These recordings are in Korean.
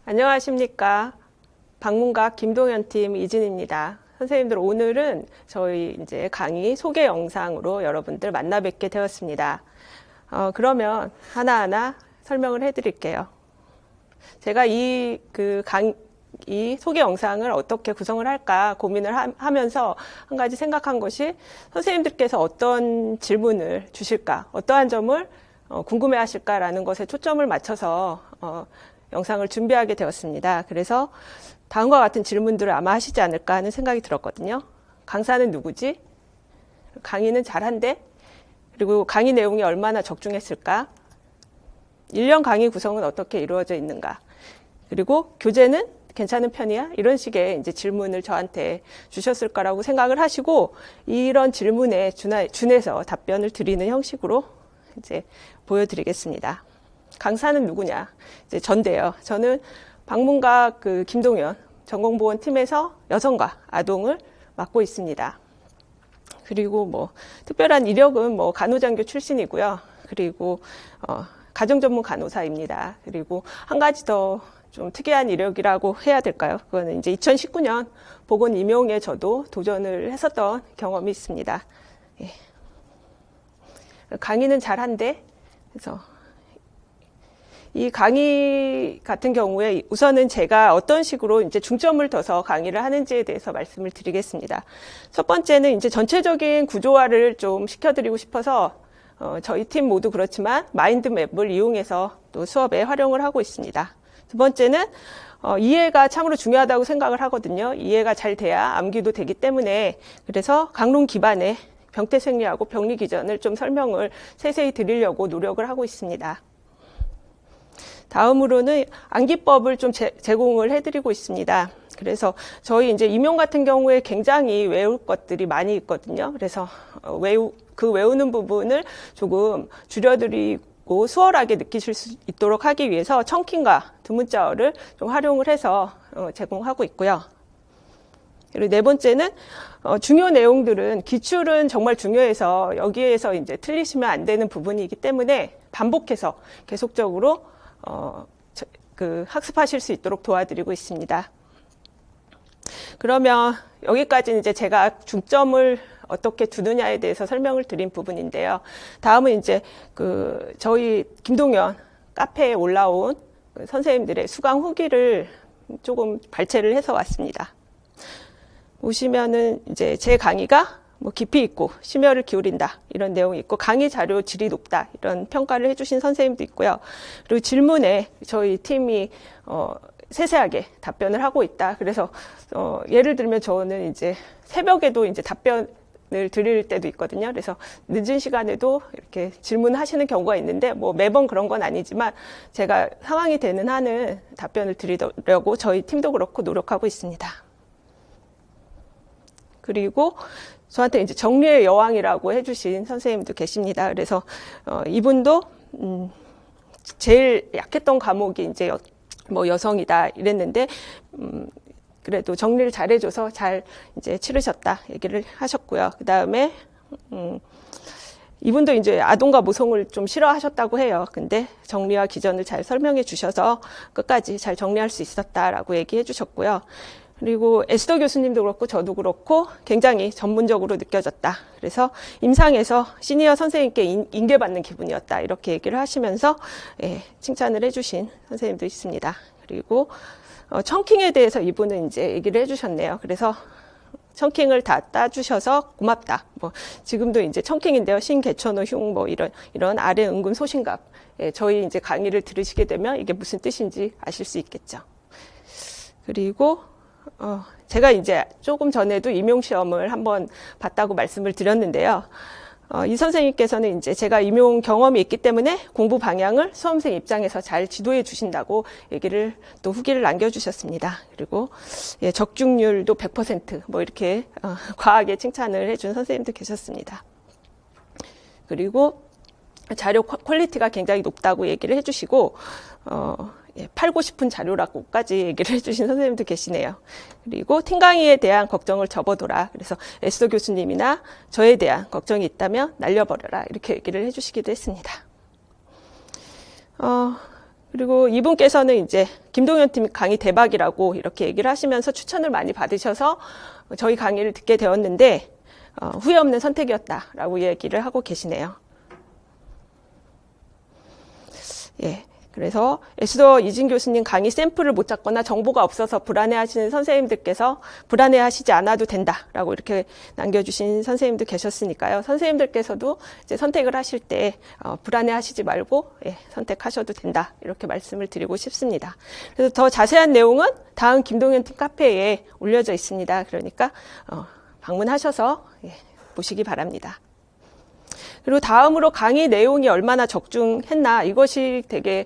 안녕하십니까. 방문각 김동현 팀 이진입니다. 선생님들, 오늘은 저희 이제 강의 소개 영상으로 여러분들 만나 뵙게 되었습니다. 그러면 하나하나 설명을 해드릴게요. 제가 이 소개 영상을 어떻게 구성을 할까 고민을 하면서 한 가지 생각한 것이, 선생님들께서 어떤 질문을 주실까, 어떠한 점을 궁금해 하실까라는 것에 초점을 맞춰서 영상을 준비하게 되었습니다. 그래서 다음과 같은 질문들을 아마 하시지 않을까 하는 생각이 들었거든요. 강사는 누구지? 강의는 잘한대? 그리고 강의 내용이 얼마나 적중했을까? 1년 강의 구성은 어떻게 이루어져 있는가? 그리고 교재는 괜찮은 편이야? 이런 식의 이제 질문을 저한테 주셨을 거라고 생각을 하시고, 이런 질문에 준해서 답변을 드리는 형식으로 이제 보여드리겠습니다. 강사는 누구냐? 이제 전데요. 저는 방문각 김동현 전공보건팀에서 여성과 아동을 맡고 있습니다. 그리고 특별한 이력은 간호장교 출신이고요. 그리고 가정전문 간호사입니다. 그리고 한 가지 더 좀 특이한 이력이라고 해야 될까요? 그거는 이제 2019년 보건 임용에 저도 도전을 했었던 경험이 있습니다. 예. 강의는 잘한데, 그래서 이 강의 같은 경우에 우선은 제가 어떤 식으로 이제 중점을 둬서 강의를 하는지에 대해서 말씀을 드리겠습니다. 첫 번째는 이제 전체적인 구조화를 좀 시켜드리고 싶어서 저희 팀 모두 그렇지만 마인드맵을 이용해서 또 수업에 활용을 하고 있습니다. 두 번째는 이해가 참으로 중요하다고 생각을 하거든요. 이해가 잘 돼야 암기도 되기 때문에, 그래서 강론 기반의 병태생리하고 병리기전을 좀 설명을 세세히 드리려고 노력을 하고 있습니다. 다음으로는 암기법을 좀 제공을 해드리고 있습니다. 그래서 저희 이제 임용 같은 경우에 굉장히 외울 것들이 많이 있거든요. 그래서 외우는 부분을 조금 줄여드리고 수월하게 느끼실 수 있도록 하기 위해서 청킹과 두문자어를 좀 활용을 해서 제공하고 있고요. 그리고 네 번째는 중요 내용들은, 기출은 정말 중요해서 여기에서 이제 틀리시면 안 되는 부분이기 때문에 반복해서 계속적으로 학습하실 수 있도록 도와드리고 있습니다. 그러면 여기까지는 이제 제가 중점을 어떻게 두느냐에 대해서 설명을 드린 부분인데요. 다음은 이제 저희 김동현 카페에 올라온 선생님들의 수강 후기를 조금 발췌를 해서 왔습니다. 보시면은 이제 제 강의가 깊이 있고 심혈을 기울인다, 이런 내용이 있고, 강의 자료 질이 높다, 이런 평가를 해주신 선생님도 있고요. 그리고 질문에 저희 팀이 세세하게 답변을 하고 있다. 그래서 예를 들면 저는 이제 새벽에도 이제 답변을 드릴 때도 있거든요. 그래서 늦은 시간에도 이렇게 질문하시는 경우가 있는데, 매번 그런 건 아니지만 제가 상황이 되는 한은 답변을 드리려고 저희 팀도 그렇고 노력하고 있습니다. 그리고 저한테 이제 정리의 여왕이라고 해주신 선생님도 계십니다. 그래서 이분도 제일 약했던 과목이 이제 여성이다 이랬는데, 그래도 정리를 잘 해줘서 잘 이제 치르셨다 얘기를 하셨고요. 그 다음에 이분도 이제 아동과 모성을 좀 싫어하셨다고 해요. 근데 정리와 기전을 잘 설명해 주셔서 끝까지 잘 정리할 수 있었다라고 얘기해 주셨고요. 그리고 에스더 교수님도 그렇고 저도 그렇고 굉장히 전문적으로 느껴졌다. 그래서 임상에서 시니어 선생님께 인계받는 기분이었다, 이렇게 얘기를 하시면서 칭찬을 해주신 선생님도 있습니다. 그리고 청킹에 대해서 이분은 이제 얘기를 해주셨네요. 그래서 청킹을 다 따주셔서 고맙다. 지금도 이제 청킹인데요. 신개천어 흉 이런 아래 은근 소신갑. 저희 이제 강의를 들으시게 되면 이게 무슨 뜻인지 아실 수 있겠죠. 그리고 제가 이제 조금 전에도 임용시험을 한번 봤다고 말씀을 드렸는데요. 이 선생님께서는 이제 제가 임용 경험이 있기 때문에 공부 방향을 수험생 입장에서 잘 지도해 주신다고 얘기를 또 후기를 남겨주셨습니다. 그리고 적중률도 100% 이렇게 과하게 칭찬을 해준 선생님도 계셨습니다. 그리고 자료 퀄리티가 굉장히 높다고 얘기를 해주시고, 팔고 싶은 자료라고까지 얘기를 해주신 선생님도 계시네요. 그리고 팀 강의에 대한 걱정을 접어둬라. 그래서 에스더 교수님이나 저에 대한 걱정이 있다면 날려버려라, 이렇게 얘기를 해주시기도 했습니다. 그리고 이분께서는 이제 김동현 팀 강의 대박이라고 이렇게 얘기를 하시면서 추천을 많이 받으셔서 저희 강의를 듣게 되었는데 후회 없는 선택이었다라고 얘기를 하고 계시네요. 예. 그래서 에스더 이진 교수님 강의 샘플을 못 찾거나 정보가 없어서 불안해하시는 선생님들께서 불안해하시지 않아도 된다라고 이렇게 남겨주신 선생님도 계셨으니까요. 선생님들께서도 이제 선택을 하실 때 불안해하시지 말고 선택하셔도 된다 이렇게 말씀을 드리고 싶습니다. 그래서 더 자세한 내용은 다음 김동현 팀 카페에 올려져 있습니다. 그러니까 방문하셔서 보시기 바랍니다. 그리고 다음으로 강의 내용이 얼마나 적중했나 이것이 되게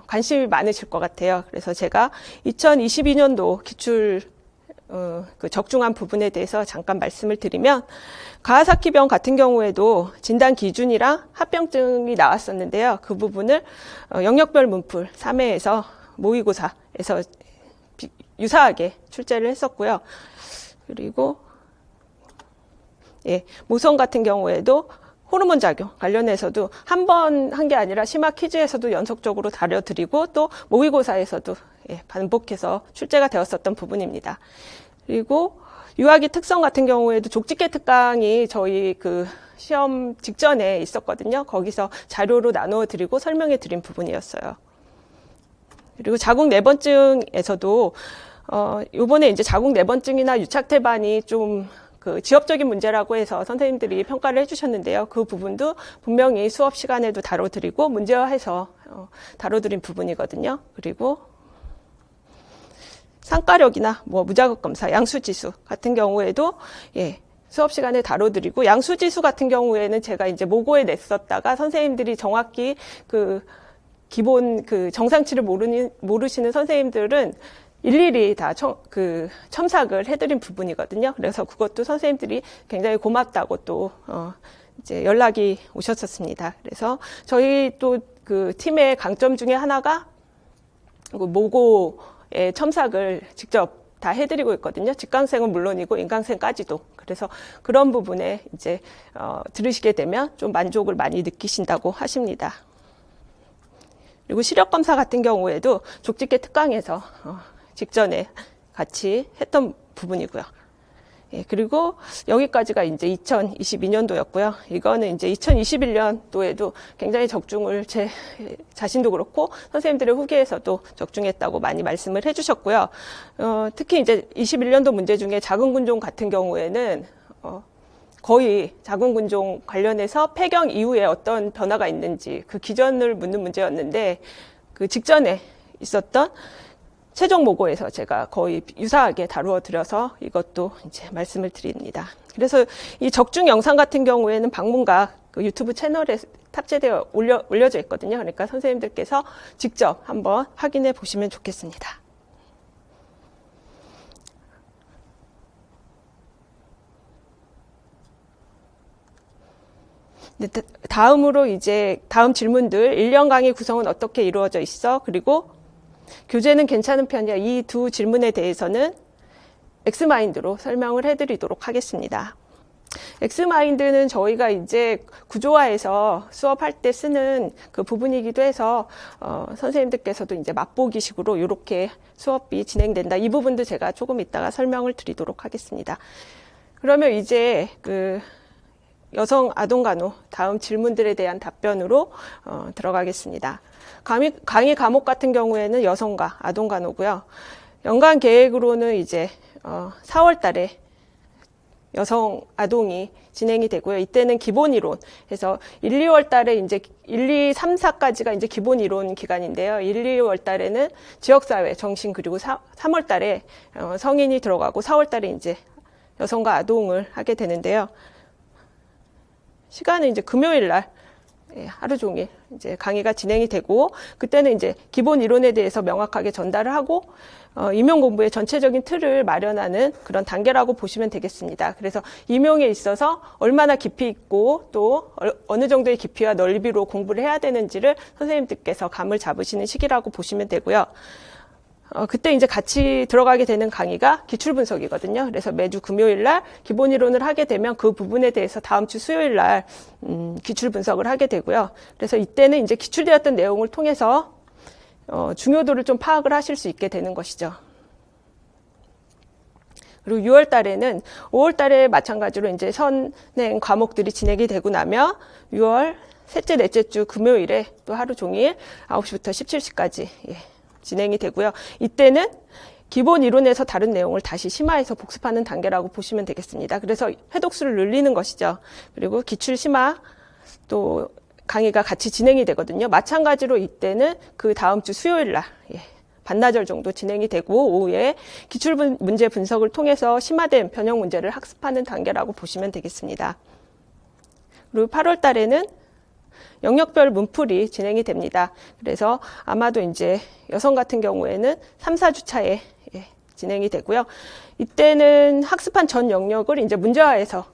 관심이 많으실 것 같아요. 그래서 제가 2022년도 기출 그 적중한 부분에 대해서 잠깐 말씀을 드리면 가와사키병 같은 경우에도 진단 기준이랑 합병증이 나왔었는데요. 그 부분을 영역별 문풀 3회에서 모의고사에서 유사하게 출제를 했었고요. 그리고 모성 같은 경우에도 호르몬 작용 관련해서도 한 번 한 게 아니라 심화 퀴즈에서도 연속적으로 다뤄드리고 또 모의고사에서도 반복해서 출제가 되었었던 부분입니다. 그리고 유아기 특성 같은 경우에도 족집게 특강이 저희 그 시험 직전에 있었거든요. 거기서 자료로 나누어 드리고 설명해 드린 부분이었어요. 그리고 자궁 내번증에서도 요번에 이제 자궁 내번증이나 유착태반이 좀 그 지엽적인 문제라고 해서 선생님들이 평가를 해주셨는데요. 그 부분도 분명히 수업 시간에도 다뤄드리고 문제화해서 다뤄드린 부분이거든요. 그리고 상가력이나 무자극 검사, 양수지수 같은 경우에도 수업 시간에 다뤄드리고 양수지수 같은 경우에는 제가 이제 모고에 냈었다가 선생님들이 정확히 그 기본 그 정상치를 모르시는 선생님들은 일일이 다 첨삭을 해드린 부분이거든요. 그래서 그것도 선생님들이 굉장히 고맙다고 또 이제 연락이 오셨었습니다. 그래서 저희 또 그 팀의 강점 중에 하나가 모고의 첨삭을 직접 다 해드리고 있거든요. 직강생은 물론이고 인강생까지도. 그래서 그런 부분에 이제 들으시게 되면 좀 만족을 많이 느끼신다고 하십니다. 그리고 시력 검사 같은 경우에도 족집게 특강에서 직전에 같이 했던 부분이고요. 그리고 여기까지가 이제 2022년도였고요. 이거는 이제 2021년도에도 굉장히 적중을 제 자신도 그렇고 선생님들의 후기에서도 적중했다고 많이 말씀을 해주셨고요. 특히 이제 21년도 문제 중에 자궁근종 같은 경우에는 거의 자궁근종 관련해서 폐경 이후에 어떤 변화가 있는지 그 기전을 묻는 문제였는데 그 직전에 있었던 최종 모고에서 제가 거의 유사하게 다루어 드려서 이것도 이제 말씀을 드립니다. 그래서 이 적중 영상 같은 경우에는 방문각 그 유튜브 채널에 탑재되어 올려져 있거든요. 그러니까 선생님들께서 직접 한번 확인해 보시면 좋겠습니다. 다음으로 이제 다음 질문들 1년 강의 구성은 어떻게 이루어져 있어? 그리고 교재는 괜찮은 편이야. 이 두 질문에 대해서는 엑스마인드로 설명을 해드리도록 하겠습니다. 엑스마인드는 저희가 이제 구조화에서 수업할 때 쓰는 그 부분이기도 해서 선생님들께서도 이제 맛보기식으로 이렇게 수업이 진행된다. 이 부분도 제가 조금 이따가 설명을 드리도록 하겠습니다. 그러면 이제 그 여성 아동간호 다음 질문들에 대한 답변으로 들어가겠습니다. 강의 과목 같은 경우에는 여성과 아동간호고요. 연간 계획으로는 이제 4월 달에 여성 아동이 진행이 되고요. 이때는 기본 이론. 그래서 1, 2월 달에 이제 1, 2, 3, 4까지가 이제 기본 이론 기간인데요. 1, 2월 달에는 지역사회, 정신 그리고 3월 달에 성인이 들어가고 4월 달에 이제 여성과 아동을 하게 되는데요. 시간은 이제 금요일 날 하루 종일 이제 강의가 진행이 되고 그때는 이제 기본 이론에 대해서 명확하게 전달을 하고 임용 공부의 전체적인 틀을 마련하는 그런 단계라고 보시면 되겠습니다. 그래서 임용에 있어서 얼마나 깊이 있고 또 어느 정도의 깊이와 넓이로 공부를 해야 되는지를 선생님들께서 감을 잡으시는 시기라고 보시면 되고요. 그때 이제 같이 들어가게 되는 강의가 기출 분석이거든요. 그래서 매주 금요일 날 기본 이론을 하게 되면 그 부분에 대해서 다음 주 수요일 날 기출 분석을 하게 되고요. 그래서 이때는 이제 기출되었던 내용을 통해서 중요도를 좀 파악을 하실 수 있게 되는 것이죠. 그리고 6월 달에는 5월 달에 마찬가지로 이제 선행 과목들이 진행이 되고 나면 6월 셋째, 넷째 주 금요일에 또 하루 종일 9시부터 17시까지 진행이 되고요. 이때는 기본 이론에서 다른 내용을 다시 심화해서 복습하는 단계라고 보시면 되겠습니다. 그래서 회독수를 늘리는 것이죠. 그리고 기출 심화 또 강의가 같이 진행이 되거든요. 마찬가지로 이때는 그 다음 주 수요일 날 반나절 정도 진행이 되고 오후에 기출 문제 분석을 통해서 심화된 변형 문제를 학습하는 단계라고 보시면 되겠습니다. 그리고 8월 달에는 영역별 문풀이 진행이 됩니다. 그래서 아마도 이제 여성 같은 경우에는 3, 4주차에 진행이 되고요. 이때는 학습한 전 영역을 이제 문제화해서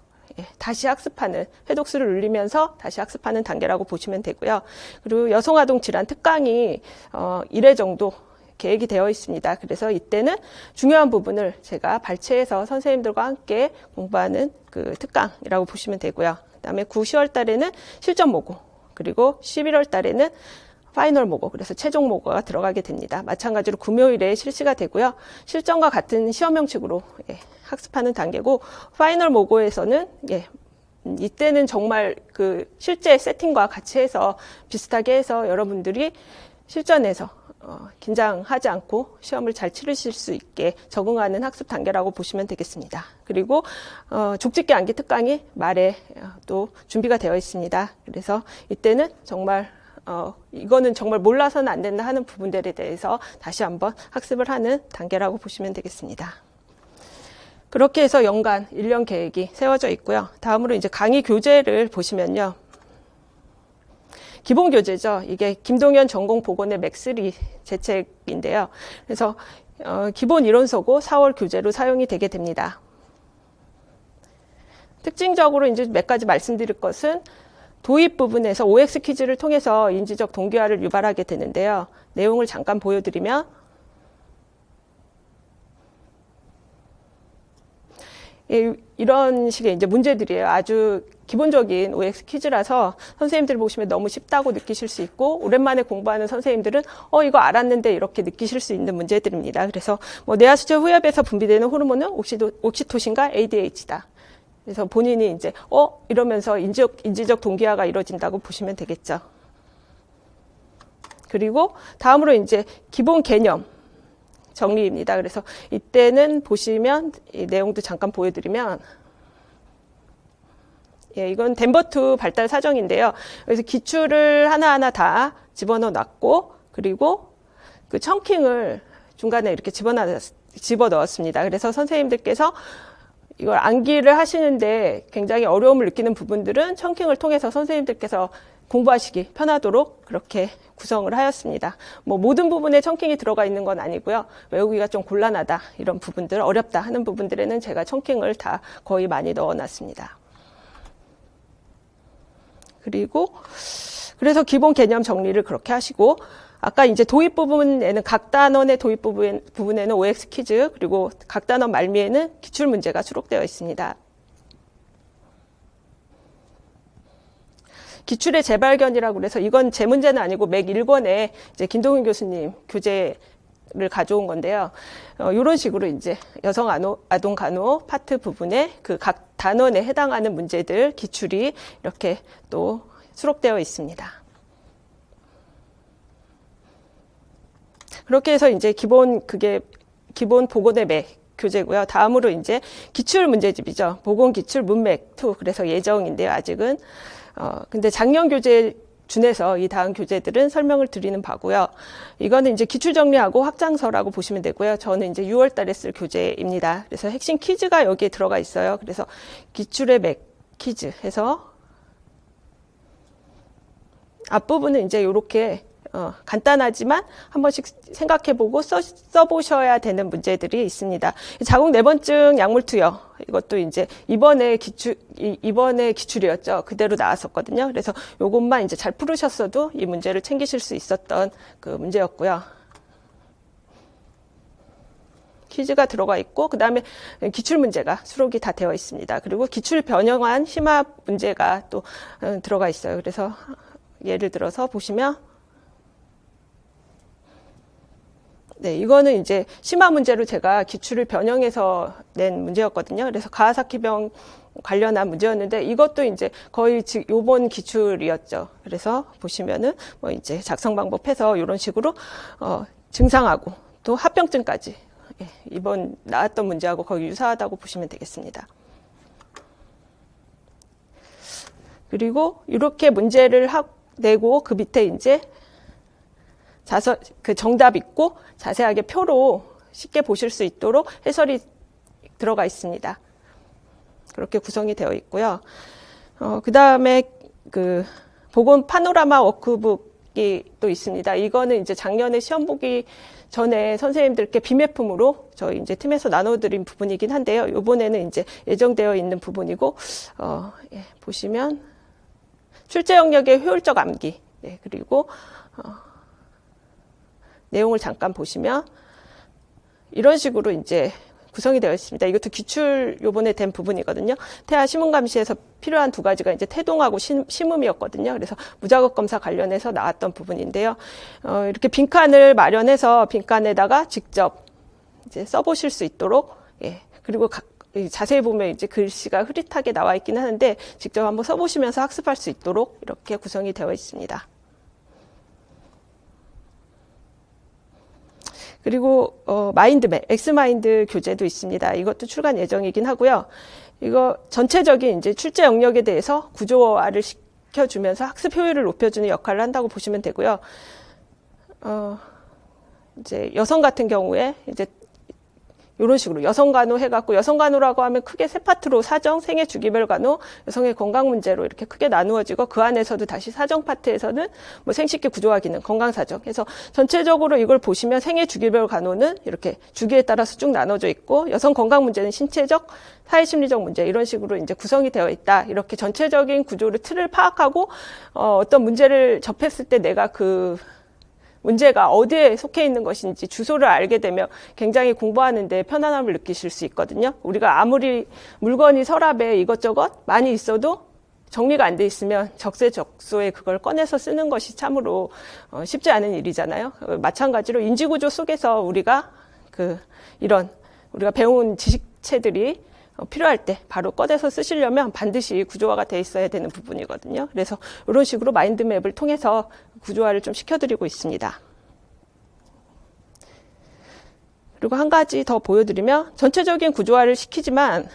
다시 학습하는, 회독수를 늘리면서 다시 학습하는 단계라고 보시면 되고요. 그리고 여성아동 질환 특강이 1회 정도 계획이 되어 있습니다. 그래서 이때는 중요한 부분을 제가 발췌해서 선생님들과 함께 공부하는 그 특강이라고 보시면 되고요. 그다음에 9, 10월 달에는 실전 모고, 그리고 11월 달에는 파이널 모고, 그래서 최종 모고가 들어가게 됩니다. 마찬가지로 금요일에 실시가 되고요. 실전과 같은 시험 형식으로 학습하는 단계고, 파이널 모고에서는 이때는 정말 그 실제 세팅과 같이 해서 비슷하게 해서 여러분들이 실전에서 긴장하지 않고 시험을 잘 치르실 수 있게 적응하는 학습 단계라고 보시면 되겠습니다. 그리고 족집게 암기 특강이 말에 또 준비가 되어 있습니다. 그래서 이때는 정말 이거는 정말 몰라서는 안 된다 하는 부분들에 대해서 다시 한번 학습을 하는 단계라고 보시면 되겠습니다. 그렇게 해서 연간 1년 계획이 세워져 있고요. 다음으로 이제 강의 교재를 보시면요. 기본 교재죠. 이게 김동현 전공보건의 맥3 제 책인데요. 그래서 기본 이론서고 4월 교재로 사용이 되게 됩니다. 특징적으로 이제 몇 가지 말씀드릴 것은 도입 부분에서 OX 퀴즈를 통해서 인지적 동기화를 유발하게 되는데요. 내용을 잠깐 보여드리면 이런 식의 이제 문제들이에요. 아주 기본적인 OX 퀴즈라서 선생님들 보시면 너무 쉽다고 느끼실 수 있고, 오랜만에 공부하는 선생님들은 이거 알았는데 이렇게 느끼실 수 있는 문제들입니다. 그래서 뭐 뇌하수체 후엽에서 분비되는 호르몬은 옥시토신과 ADH다. 그래서 본인이 이제 이러면서 인지적 동기화가 이루어진다고 보시면 되겠죠. 그리고 다음으로 이제 기본 개념 정리입니다. 그래서 이때는 보시면 이 내용도 잠깐 보여드리면, 이건 덴버2 발달 사정인데요. 그래서 기출을 하나하나 다 집어넣어 놨고, 그리고 그 청킹을 중간에 이렇게 집어넣었습니다. 그래서 선생님들께서 이걸 암기를 하시는데 굉장히 어려움을 느끼는 부분들은 청킹을 통해서 선생님들께서 공부하시기 편하도록 그렇게 구성을 하였습니다. 뭐 모든 부분에 청킹이 들어가 있는 건 아니고요. 외우기가 좀 곤란하다, 이런 부분들, 어렵다 하는 부분들에는 제가 청킹을 다 거의 많이 넣어놨습니다. 그리고 그래서 기본 개념 정리를 그렇게 하시고, 아까 이제 도입 부분에는 각 단원의 도입 부분에는 OX 퀴즈, 그리고 각 단원 말미에는 기출 문제가 수록되어 있습니다. 기출의 재발견이라고 그래서 이건 제 문제는 아니고 맥 1권에 이제 김동윤 교수님 교재를 가져온 건데요. 이런 식으로 이제 여성 아동 간호 파트 부분에 그 각 단원에 해당하는 문제들 기출이 이렇게 또 수록되어 있습니다. 그렇게 해서 이제 기본 보건의 맥 교재고요. 다음으로 이제 기출 문제집이죠. 보건 기출 문맥 2. 그래서 예정인데요. 아직은. 근데 작년 교재 준해서 이 다음 교재들은 설명을 드리는 바고요. 이거는 이제 기출 정리하고 확장서라고 보시면 되고요. 저는 이제 6월 달에 쓸 교재입니다. 그래서 핵심 퀴즈가 여기에 들어가 있어요. 그래서 기출의 맥 퀴즈 해서 앞부분은 이제 이렇게 간단하지만 한 번씩 생각해보고 써보셔야 되는 문제들이 있습니다. 자궁내번증 약물 투여, 이것도 이제 이번에 기출이었죠. 그대로 나왔었거든요. 그래서 요것만 이제 잘 풀으셨어도 이 문제를 챙기실 수 있었던 그 문제였고요. 퀴즈가 들어가 있고, 그 다음에 기출 문제가 수록이 다 되어 있습니다. 그리고 기출 변형한 심화 문제가 또 들어가 있어요. 그래서 예를 들어서 보시면 네, 이거는 이제 심화 문제로 제가 기출을 변형해서 낸 문제였거든요. 그래서 가와사키병 관련한 문제였는데 이것도 이제 거의 요번 기출이었죠. 그래서 보시면은 뭐 이제 작성 방법해서 이런 식으로 증상하고 또 합병증까지 이번 나왔던 문제하고 거의 유사하다고 보시면 되겠습니다. 그리고 이렇게 문제를 내고 그 밑에 이제 그 정답 있고 자세하게 표로 쉽게 보실 수 있도록 해설이 들어가 있습니다. 그렇게 구성이 되어 있고요. 그 다음에 그 보건 파노라마 워크북이 또 있습니다. 이거는 이제 작년에 시험 보기 전에 선생님들께 비매품으로 저희 이제 팀에서 나눠드린 부분이긴 한데요. 이번에는 이제 예정되어 있는 부분이고, 보시면 출제 영역의 효율적 암기, 네, 그리고 내용을 잠깐 보시면 이런 식으로 이제 구성이 되어 있습니다. 이것도 기출 요번에 된 부분이거든요. 태아 시문 감시에서 필요한 두 가지가 이제 태동하고 심음이었거든요. 그래서 무자극 검사 관련해서 나왔던 부분인데요. 이렇게 빈칸을 마련해서 빈칸에다가 직접 이제 써보실 수 있도록, 예. 그리고 자세히 보면 이제 글씨가 흐릿하게 나와 있긴 하는데 직접 한번 써보시면서 학습할 수 있도록 이렇게 구성이 되어 있습니다. 그리고 마인드맵, 엑스마인드 교재도 있습니다. 이것도 출간 예정이긴 하고요. 이거 전체적인 이제 출제 영역에 대해서 구조화를 시켜주면서 학습 효율을 높여주는 역할을 한다고 보시면 되고요. 이제 여성 같은 경우에 이제 이런 식으로 여성간호 해갖고 여성간호라고 하면 크게 세 파트로 사정, 생애 주기별 간호, 여성의 건강 문제로 이렇게 크게 나누어지고 그 안에서도 다시 사정 파트에서는 뭐 생식기 구조화 기능, 건강사정 해서 전체적으로 이걸 보시면 생애 주기별 간호는 이렇게 주기에 따라서 쭉 나눠져 있고 여성 건강 문제는 신체적, 사회심리적 문제 이런 식으로 이제 구성이 되어 있다. 이렇게 전체적인 구조를 틀을 파악하고 어떤 문제를 접했을 때 내가 그 문제가 어디에 속해 있는 것인지 주소를 알게 되면 굉장히 공부하는데 편안함을 느끼실 수 있거든요. 우리가 아무리 물건이 서랍에 이것저것 많이 있어도 정리가 안 돼 있으면 적재적소에 그걸 꺼내서 쓰는 것이 참으로 쉽지 않은 일이잖아요. 마찬가지로 인지구조 속에서 우리가 우리가 배운 지식체들이 필요할 때 바로 꺼내서 쓰시려면 반드시 구조화가 돼 있어야 되는 부분이거든요. 그래서 이런 식으로 마인드맵을 통해서 구조화를 좀 시켜드리고 있습니다. 그리고 한 가지 더 보여드리면 전체적인 구조화를 시키지만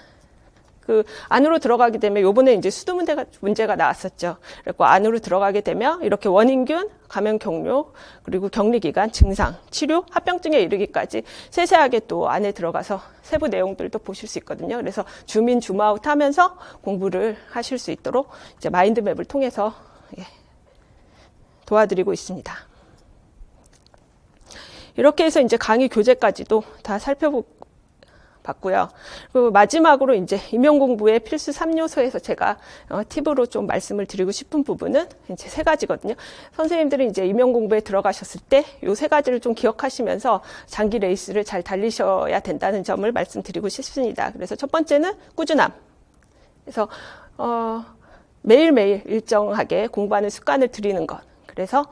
그 안으로 들어가게 되면 요번에 이제 수두 문제가 나왔었죠. 그리고 안으로 들어가게 되면 이렇게 원인균, 감염 경로, 그리고 격리 기간, 증상, 치료, 합병증에 이르기까지 세세하게 또 안에 들어가서 세부 내용들도 보실 수 있거든요. 그래서 줌인, 줌아웃 하면서 공부를 하실 수 있도록 이제 마인드맵을 통해서 도와드리고 있습니다. 이렇게 해서 이제 강의 교재까지도 다 살펴봤고요. 그리고 마지막으로 이제 임용공부의 필수 3요소에서 제가 팁으로 좀 말씀을 드리고 싶은 부분은 이제 세 가지거든요. 선생님들이 이제 임용공부에 들어가셨을 때 요 세 가지를 좀 기억하시면서 장기 레이스를 잘 달리셔야 된다는 점을 말씀드리고 싶습니다. 그래서 첫 번째는 꾸준함. 그래서 매일매일 일정하게 공부하는 습관을 들이는 것. 그래서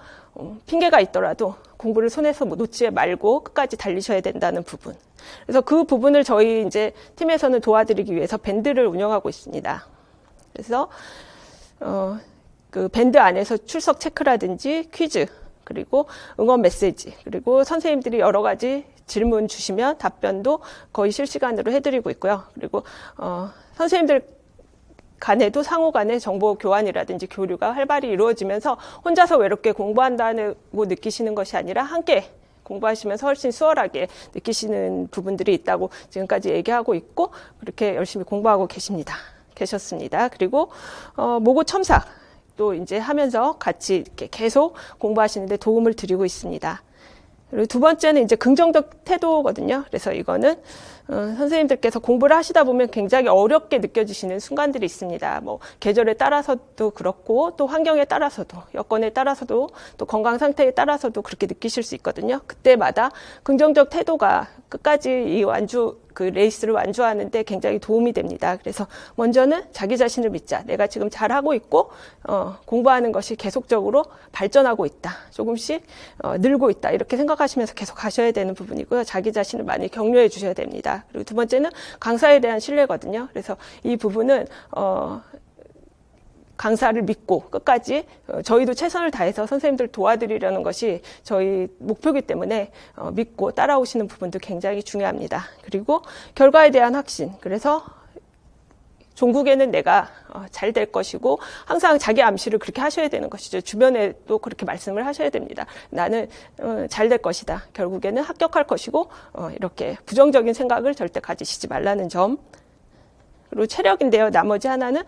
핑계가 있더라도 공부를 손에서 놓지 말고 끝까지 달리셔야 된다는 부분. 그래서 그 부분을 저희 이제 팀에서는 도와드리기 위해서 밴드를 운영하고 있습니다. 그래서 그 밴드 안에서 출석 체크라든지 퀴즈, 그리고 응원 메시지, 그리고 선생님들이 여러 가지 질문 주시면 답변도 거의 실시간으로 해드리고 있고요. 그리고 선생님들 간에도 상호 간의 정보 교환이라든지 교류가 활발히 이루어지면서 혼자서 외롭게 공부한다고 느끼시는 것이 아니라 함께 공부하시면서 훨씬 수월하게 느끼시는 부분들이 있다고 지금까지 얘기하고 있고 그렇게 열심히 공부하고 계셨습니다. 그리고 모고 첨삭 또 이제 하면서 같이 이렇게 계속 공부하시는데 도움을 드리고 있습니다. 그리고 두 번째는 이제 긍정적 태도거든요. 그래서 이거는 선생님들께서 공부를 하시다 보면 굉장히 어렵게 느껴지시는 순간들이 있습니다. 뭐 계절에 따라서도 그렇고 또 환경에 따라서도 여건에 따라서도 또 건강 상태에 따라서도 그렇게 느끼실 수 있거든요. 그때마다 긍정적 태도가 끝까지 이 그 레이스를 완주하는데 굉장히 도움이 됩니다. 그래서 먼저는 자기 자신을 믿자. 내가 지금 잘하고 있고 공부하는 것이 계속적으로 발전하고 있다. 조금씩 늘고 있다. 이렇게 생각하시면서 계속 가셔야 되는 부분이고요. 자기 자신을 많이 격려해 주셔야 됩니다. 그리고 두 번째는 강사에 대한 신뢰거든요. 그래서 이 부분은 강사를 믿고 끝까지 저희도 최선을 다해서 선생님들 도와드리려는 것이 저희 목표이기 때문에 믿고 따라오시는 부분도 굉장히 중요합니다. 그리고 결과에 대한 확신. 그래서 종국에는 내가 잘 될 것이고 항상 자기 암시를 그렇게 하셔야 되는 것이죠. 주변에도 그렇게 말씀을 하셔야 됩니다. 나는 잘 될 것이다. 결국에는 합격할 것이고 이렇게 부정적인 생각을 절대 가지시지 말라는 점. 그리고 체력인데요. 나머지 하나는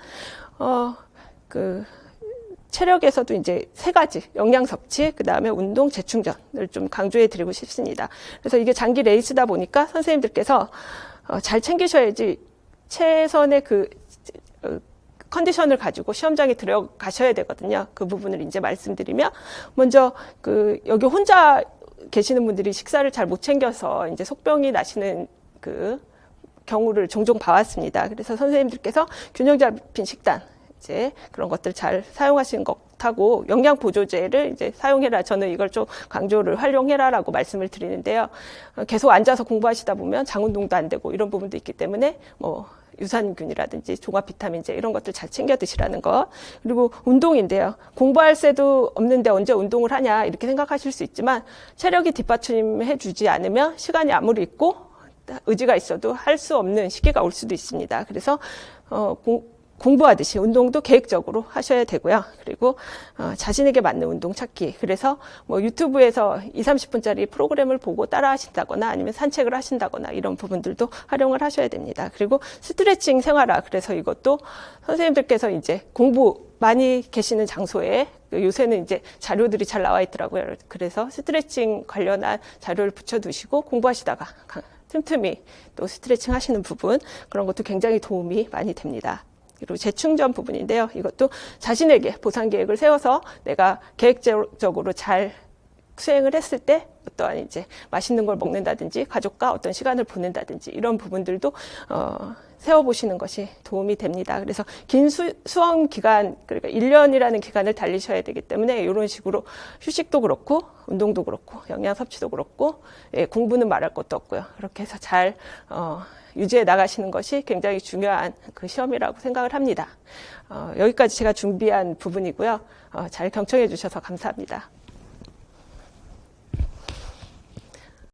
체력에서도 이제 세 가지, 영양 섭취, 그 다음에 운동, 재충전을 좀 강조해 드리고 싶습니다. 그래서 이게 장기 레이스다 보니까 선생님들께서 잘 챙기셔야지 최선의 컨디션을 가지고 시험장에 들어가셔야 되거든요. 그 부분을 이제 말씀드리면, 먼저 여기 혼자 계시는 분들이 식사를 잘 못 챙겨서 이제 속병이 나시는 경우를 종종 봐왔습니다. 그래서 선생님들께서 균형 잡힌 식단, 이제 그런 것들 잘 사용하시는 것하고 영양 보조제를 이제 사용해라. 저는 이걸 좀 강조를 활용해라라고 말씀을 드리는데요. 계속 앉아서 공부하시다 보면 장 운동도 안 되고 이런 부분도 있기 때문에 유산균이라든지 종합 비타민제 이런 것들 잘 챙겨 드시라는 것. 그리고 운동인데요. 공부할 새도 없는데 언제 운동을 하냐 이렇게 생각하실 수 있지만 체력이 뒷받침해 주지 않으면 시간이 아무리 있고 의지가 있어도 할 수 없는 시기가 올 수도 있습니다. 그래서 공부하듯이 운동도 계획적으로 하셔야 되고요. 그리고 자신에게 맞는 운동 찾기. 그래서 유튜브에서 20-30분짜리 프로그램을 보고 따라 하신다거나 아니면 산책을 하신다거나 이런 부분들도 활용을 하셔야 됩니다. 그리고 스트레칭 생활화. 그래서 이것도 선생님들께서 이제 공부 많이 계시는 장소에 요새는 이제 자료들이 잘 나와 있더라고요. 그래서 스트레칭 관련한 자료를 붙여두시고 공부하시다가 틈틈이 또 스트레칭 하시는 부분, 그런 것도 굉장히 도움이 많이 됩니다. 그리고 재충전 부분인데요. 이것도 자신에게 보상 계획을 세워서 내가 계획적으로 잘 수행을 했을 때 어떠한 이제 맛있는 걸 먹는다든지 가족과 어떤 시간을 보낸다든지 이런 부분들도 세워보시는 것이 도움이 됩니다. 그래서 긴 수험 기간, 그러니까 1년이라는 기간을 달리셔야 되기 때문에 이런 식으로 휴식도 그렇고 운동도 그렇고 영양 섭취도 그렇고 공부는 말할 것도 없고요. 그렇게 해서 잘 유지해 나가시는 것이 굉장히 중요한 시험이라고 생각을 합니다. 여기까지 제가 준비한 부분이고요. 잘 경청해 주셔서 감사합니다.